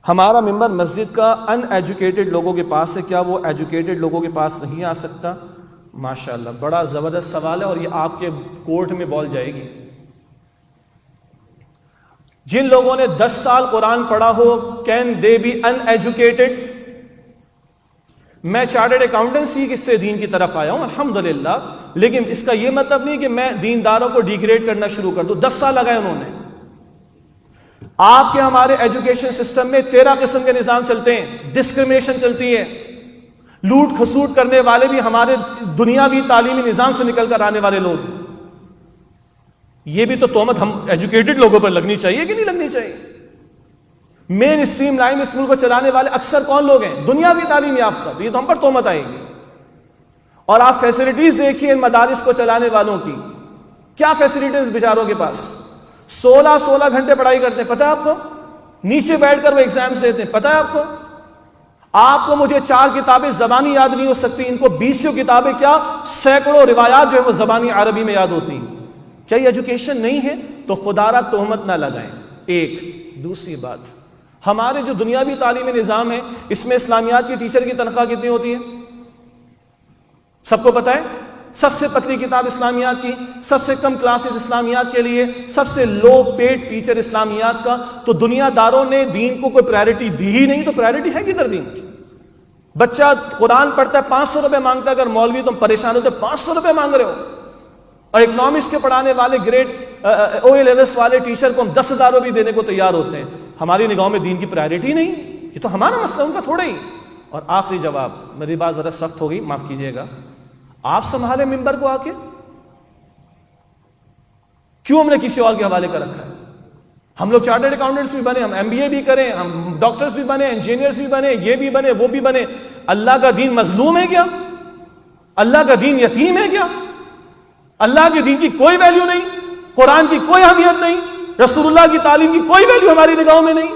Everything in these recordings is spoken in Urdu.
ہمارا ممبر مسجد کا ان ایجوکیٹڈ لوگوں کے پاس ہے، کیا وہ ایجوکیٹڈ لوگوں کے پاس نہیں آ سکتا؟ ماشاءاللہ، بڑا زبردست سوال ہے اور یہ آپ کے کورٹ میں بول جائے گی۔ جن لوگوں نے 10 سال قرآن پڑھا ہو، can they be uneducated? میں چارٹرڈ اکاؤنٹنسی سے دین کی طرف آیا ہوں الحمدللہ، لیکن اس کا یہ مطلب نہیں کہ میں دینداروں کو ڈیگریڈ کرنا شروع کر دوں۔ 10 سال لگائے انہوں نے۔ آپ کے ہمارے ایجوکیشن سسٹم میں 13 قسم کے نظام چلتے ہیں، ڈسکریمنیشن چلتی ہے، لوٹ کھسوٹ کرنے والے بھی ہمارے دنیاوی تعلیمی نظام سے نکل کر آنے والے لوگ ہیں۔ یہ بھی تو تہمت ہم ایجوکیٹڈ لوگوں پر لگنی چاہیے کہ نہیں لگنی چاہیے؟ مین اسٹریم لائن اسکول کو چلانے والے اکثر کون لوگ ہیں؟ دنیاوی تعلیم یافتہ۔ یہ تو ہم پر تہمت آئے گی۔ اور آپ فیسلٹیز دیکھیے ان مدارس کو چلانے والوں کی، کیا فیسلٹیز بیچاروں کے پاس؟ 16 گھنٹے پڑھائی کرتے ہیں، پتہ ہے آپ کو؟ نیچے بیٹھ کر وہ ایگزامز دیتے ہیں، پتہ ہے آپ کو؟ آپ کو مجھے 4 کتابیں زبانی یاد نہیں ہو سکتی، ان کو 20 کتابیں کیا سینکڑوں روایات جو ہے وہ زبانی عربی میں یاد ہوتی ہیں۔ کیا یہ ایجوکیشن نہیں ہے؟ تو خدا را تہمت نہ لگائیں۔ ایک دوسری بات، ہمارے جو دنیاوی تعلیمی نظام ہے اس میں اسلامیات کی ٹیچر کی تنخواہ کتنی ہوتی ہے؟ سب کو پتہ ہے؟ سب سے پتلی کتاب اسلامیات کی، سب سے کم کلاسز اسلامیات کے لیے، سب سے لو پیڈ ٹیچر اسلامیات کا۔ تو دنیا داروں نے دین کو کوئی پرائرٹی دی ہی نہیں، تو پرائرٹی ہے کدھر دین کی؟ بچہ قرآن پڑھتا ہے 500 روپے مانگتا ہے، اگر مولوی تم پریشان ہوتے 500 روپے مانگ رہے ہو، اور اکنامکس کے پڑھانے والے گریڈ او لیولس والے ٹیچر کو ہم 10,000 روپے دینے کو تیار ہوتے ہیں۔ ہماری نگاہوں میں دین کی پرائرٹی نہیں، یہ تو ہمارا مسئلہ، ان کا تھوڑا ہی۔ اور آخری جواب، میری بات ذرا سخت ہوگی، معاف کیجیے گا، آپ سنبھالے ممبر کو آ کے، کیوں ہم نے کسی اور کے حوالے کر رکھا ہے؟ ہم لوگ چارٹرڈ اکاؤنٹنٹس بھی بنے، ہم MBA بھی کریں، ہم ڈاکٹرز بھی بنے، انجینئرز بھی بنے، یہ بھی بنے، وہ بھی بنے۔ اللہ کا دین مظلوم ہے کیا؟ اللہ کا دین یتیم ہے کیا؟ اللہ کے دین کی کوئی ویلیو نہیں، قرآن کی کوئی اہمیت نہیں، رسول اللہ کی تعلیم کی کوئی ویلیو ہماری نگاہوں میں نہیں؟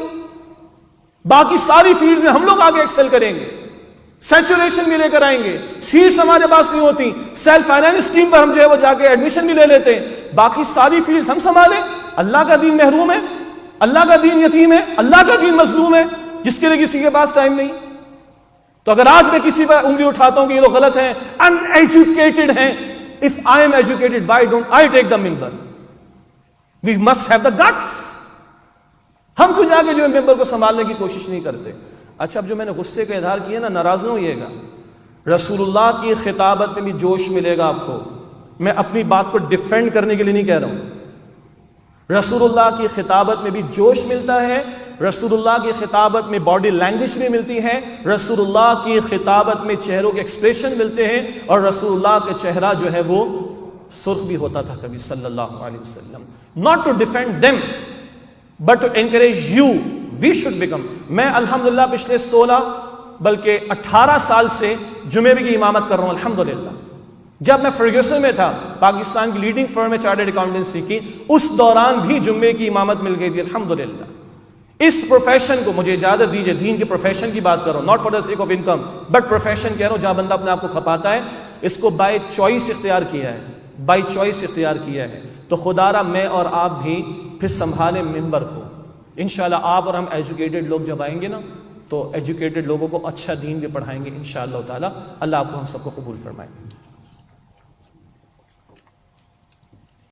باقی ساری فیلڈ میں ہم لوگ آگے ایکسل کریں گے، سیچوریشن بھی لے کر آئیں گے، سیٹس ہمارے پاس نہیں ہوتی، سیلف فائنانس اسکیم پر ہم جو ہے وہ جا کے ایڈمیشن بھی لے لیتے ہیں، باقی ساری فیلڈ ہم سنبھالیں۔ اللہ کا دین محروم ہے، اللہ کا دین یتیم ہے، اللہ کا دین مظلوم ہے، جس کے لیے کسی کے پاس ٹائم نہیں۔ تو اگر آج میں کسی پر انگلی اٹھاتا ہوں کہ یہ لوگ غلط ہیں، ان ایجوکیٹڈ ہیں، if I am educated, why don't I take the member? We must have the guts. ہم کچھ آگے جو ممبر کو سنبھالنے کی کوشش نہیں کرتے۔ اچھا، اب جو میں نے غصے کا اظہار کیا نا، ناراض نہ ہوئیے گا، رسول اللہ کی خطابت میں بھی جوش ملے گا آپ کو۔ میں اپنی بات کو ڈیفینڈ کرنے کے لیے نہیں کہہ رہا ہوں، رسول اللہ کی خطابت میں بھی جوش ملتا ہے، رسول اللہ کی خطابت میں باڈی لینگویج بھی ملتی ہے، رسول اللہ کی خطابت میں چہروں کے ایکسپریشن ملتے ہیں، اور رسول اللہ کا چہرہ جو ہے وہ سرخ بھی ہوتا تھا کبھی صلی اللہ علیہ وسلم۔ not to defend them but to encourage you, we should become۔ میں الحمدللہ پچھلے 16 بلکہ 18 سال سے جمعے کی امامت کر رہا ہوں الحمدللہ۔ جب میں فرگیوسن میں تھا، پاکستان کی لیڈنگ فرم میں چارٹرڈ اکاؤنٹنسی کی، اس دوران بھی جمعے کی امامت مل گئی تھی الحمدللہ۔ اس پروفیشن کو مجھے اجازت دیجیے، دین کے پروفیشن کی بات کر رہا ہوں، not for the sake of income but profession کہہ رہا ہوں، جہاں بندہ اپنے آپ کو کھپاتا ہے، اس کو بائی چوائس اختیار کیا ہے، بائی چوائس اختیار کیا ہے۔ تو خدا را میں اور آپ بھی پھر سنبھالیں ممبر کو۔ انشاءاللہ آپ اور ہم ایجوکیٹڈ لوگ جب آئیں گے نا، تو ایجوکیٹڈ لوگوں کو اچھا دین بھی پڑھائیں گے انشاءاللہ تعالی۔ اللہ آپ کو ہم سب کو قبول فرمائے۔